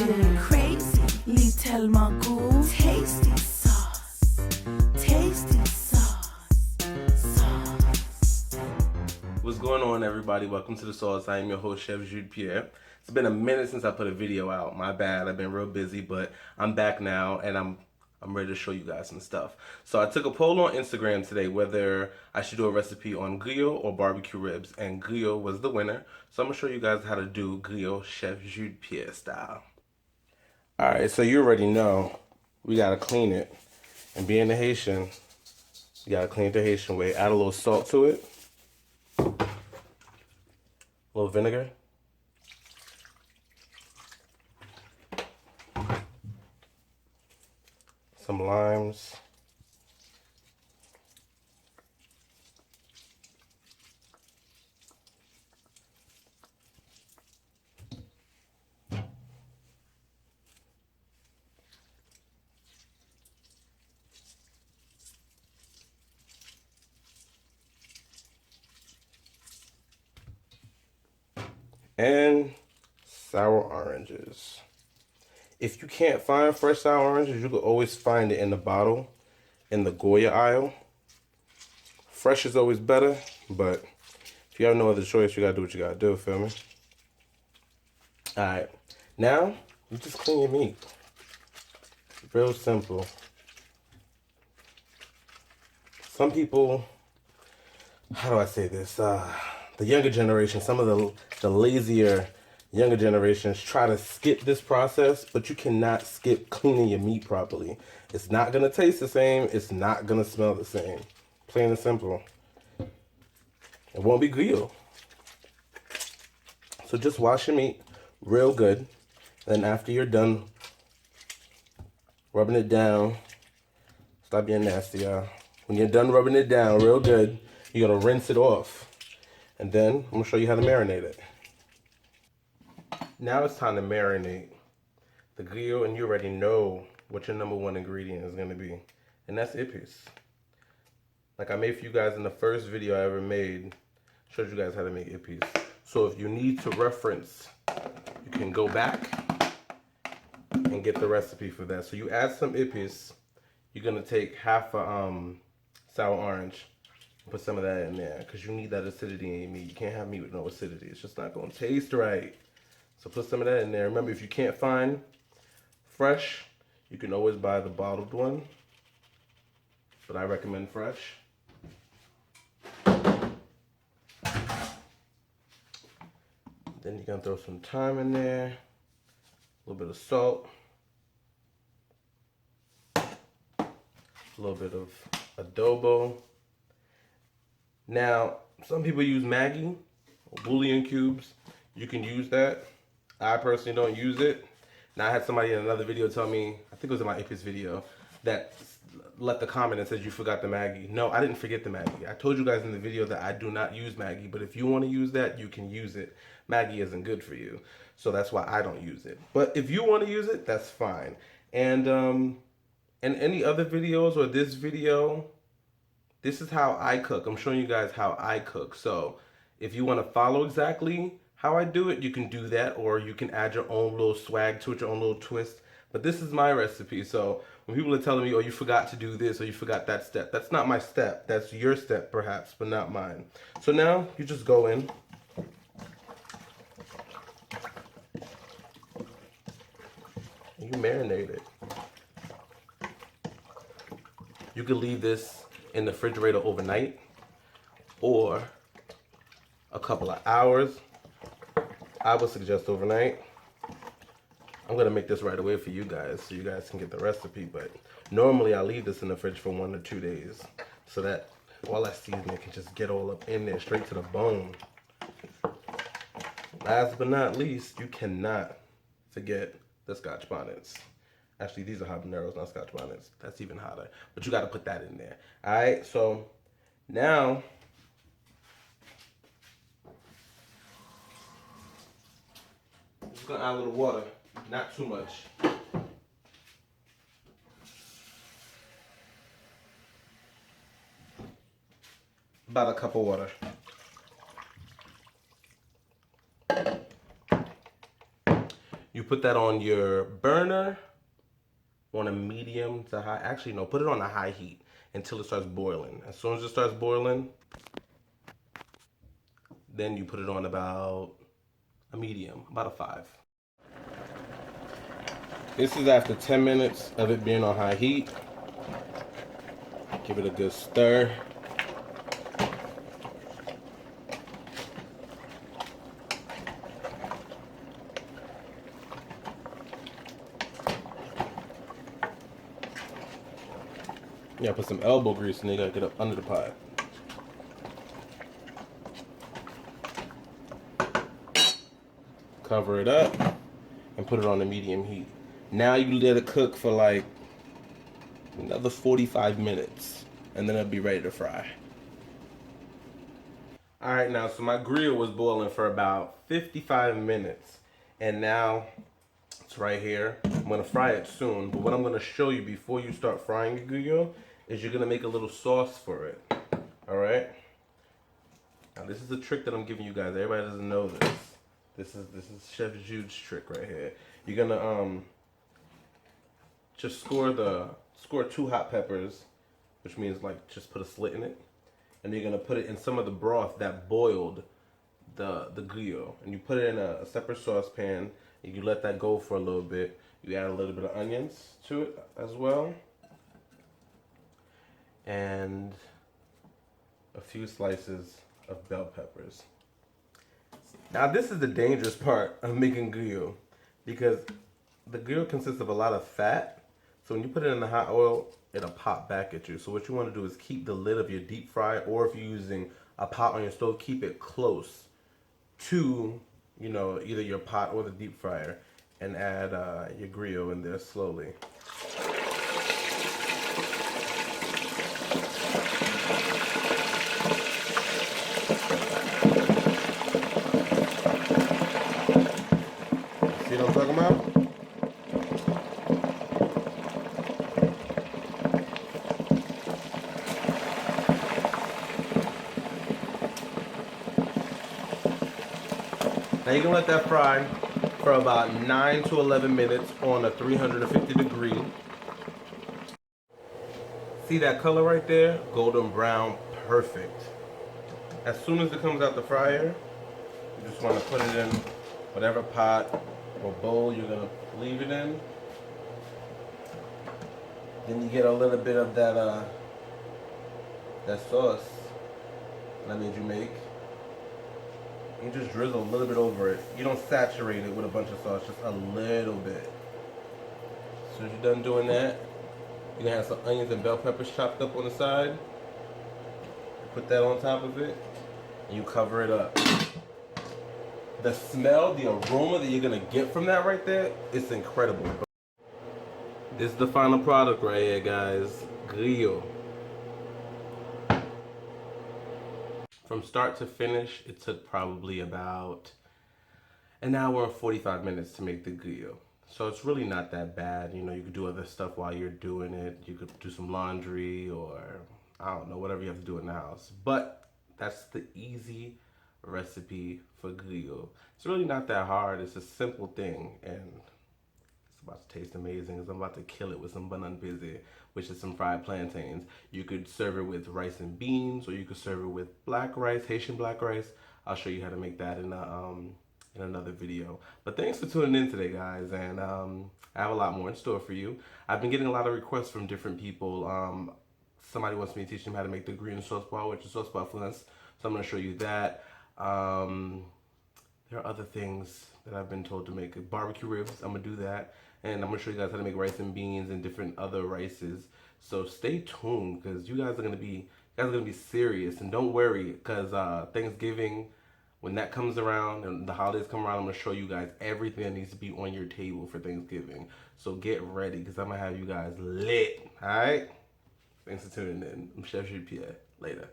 shit crazy, tellement cool. Tasty sauce, tasty sauce, sauce. What's going on, everybody? Welcome to The Sauce. I am your host, Chef Jude Pierre. It's been a minute since I put a video out. My bad. I've been real busy, but I'm back now, and I'm ready to show you guys some stuff. So I took a poll on Instagram today whether I should do a recipe on griot or barbecue ribs, and griot was the winner. So I'm gonna show you guys how to do griot Chef Jude Pierre style. All right, so you already know we gotta clean it, and being a Haitian, you gotta clean it the Haitian way. Add a little salt to it, a little vinegar. Some limes. And sour oranges. If you can't find fresh sour oranges, you can always find it in the bottle in the Goya aisle. Fresh is always better, but if you have no other choice, you gotta do what you gotta do, feel me? Alright, now you just clean your meat. Real simple. Some people, how do I say this? The younger generation, some of the lazier younger generations try to skip this process, but you cannot skip cleaning your meat properly. It's not gonna taste the same. It's not gonna smell the same. Plain and simple. It won't be griot. So just wash your meat real good. Then after you're done rubbing it down, stop being nasty, y'all. When you're done rubbing it down real good, you're gonna rinse it off. And then I'm gonna show you how to marinate it. Now it's time to marinate the griot, and you already know what your #1 ingredient is gonna be, and that's épices. Like I made for you guys in the first video I ever made, showed you guys how to make épices. So if you need to reference, you can go back and get the recipe for that. So you add some épices. You're gonna take half a sour orange, put some of that in there, because you need that acidity in your meat. You can't have meat with no acidity. It's just not gonna taste right. So put some of that in there. Remember, if you can't find fresh, you can always buy the bottled one, but I recommend fresh. Then you're gonna throw some thyme in there, a little bit of salt, a little bit of adobo. Now, some people use Maggi or bouillon cubes. You can use that. I personally don't use it. Now, I had somebody in another video tell me, I think it was in my épices video, that left a comment and said you forgot the Maggi. No, I didn't forget the Maggi. I told you guys in the video that I do not use Maggi, but if you want to use that, you can use it. Maggi isn't good for you, so that's why I don't use it. But if you want to use it, that's fine. And any other videos or this video, this is how I cook. I'm showing you guys how I cook. So if you want to follow exactly how I do it, you can do that, or you can add your own little swag to it, your own little twist. But this is my recipe. So when people are telling me, oh, you forgot to do this or you forgot that step, that's not my step. That's your step perhaps, but not mine. So now you just go in. You marinate it. You can leave this in the refrigerator overnight or a couple of hours. I would suggest overnight. I'm gonna make this right away for you guys so you guys can get the recipe, but normally I leave this in the fridge for 1 to 2 days so that all that seasoning can just get all up in there, straight to the bone. Last but not least, you cannot forget the Scotch bonnets. Actually, these are habaneros, not Scotch bonnets. That's even hotter, but you gotta put that in there. All right, so now I'm just gonna add a little water, not too much. About a cup of water. You put that on your burner on a medium to high. Actually, no, put it on a high heat until it starts boiling. As soon as it starts boiling, then you put it on about a medium, about a 5. This is after 10 minutes of it being on high heat. Give it a good stir. Yeah, put some elbow grease and you gotta get up under the pot. Cover it up and put it on a medium heat. Now you let it cook for like another 45 minutes and then it'll be ready to fry. Alright, now so my grill was boiling for about 55 minutes and now it's right here. I'm gonna fry it soon, but what I'm gonna show you before you start frying your grill is you're gonna make a little sauce for it. Alright? Now this is a trick that I'm giving you guys. Everybody doesn't know this. This is Chef Jude's trick right here. You're gonna just score 2 hot peppers, which means like just put a slit in it, and you're gonna put it in some of the broth that boiled the griot, and you put it in a separate saucepan and you let that go for a little bit. You add a little bit of onions to it as well, and a few slices of bell peppers. Now this is the dangerous part of making griot, because the griot consists of a lot of fat, so when you put it in the hot oil, it'll pop back at you. So what you want to do is keep the lid of your deep fry, or if you're using a pot on your stove, keep it close to, you know, either your pot or the deep fryer, and add your griot in there slowly. See what I'm talking about? Now you can let that fry for about 9 to 11 minutes on a 350 degree. See that color right there? Golden brown, perfect. As soon as it comes out the fryer, you just want to put it in whatever pot or bowl you're gonna leave it in. Then you get a little bit of that sauce that I made you make. You just drizzle a little bit over it. You don't saturate it with a bunch of sauce, just a little bit. As soon as you're done doing that, you're gonna have some onions and bell peppers chopped up on the side. Put that on top of it, and you cover it up. The smell, the aroma that you're gonna get from that right there, it's incredible. This is the final product right here, guys. Griot. From start to finish, it took probably about an hour and 45 minutes to make the griot. So it's really not that bad. You know, you could do other stuff while you're doing it. You could do some laundry or, I don't know, whatever you have to do in the house. But that's the easy recipe for griot. It's really not that hard. It's a simple thing, and it's about to taste amazing because I'm about to kill it with some banan pizzi, which is some fried plantains. You could serve it with rice and beans, or you could serve it with black rice, Haitian black rice. I'll show you how to make that in another video. But thanks for tuning in today, guys, and I have a lot more in store for you. I've been getting a lot of requests from different people. Somebody wants me to teach them how to make the green sauce bar, which is sauce bar fluence, so I'm going to show you that. There are other things that I've been told to make. Barbecue ribs, I'm going to do that. And I'm going to show you guys how to make rice and beans and different other rices. So stay tuned, because you guys are going to be serious. And don't worry, because Thanksgiving, when that comes around and the holidays come around, I'm going to show you guys everything that needs to be on your table for Thanksgiving. So get ready, because I'm going to have you guys lit. All right? Thanks for tuning in. I'm Chef Jude. Later.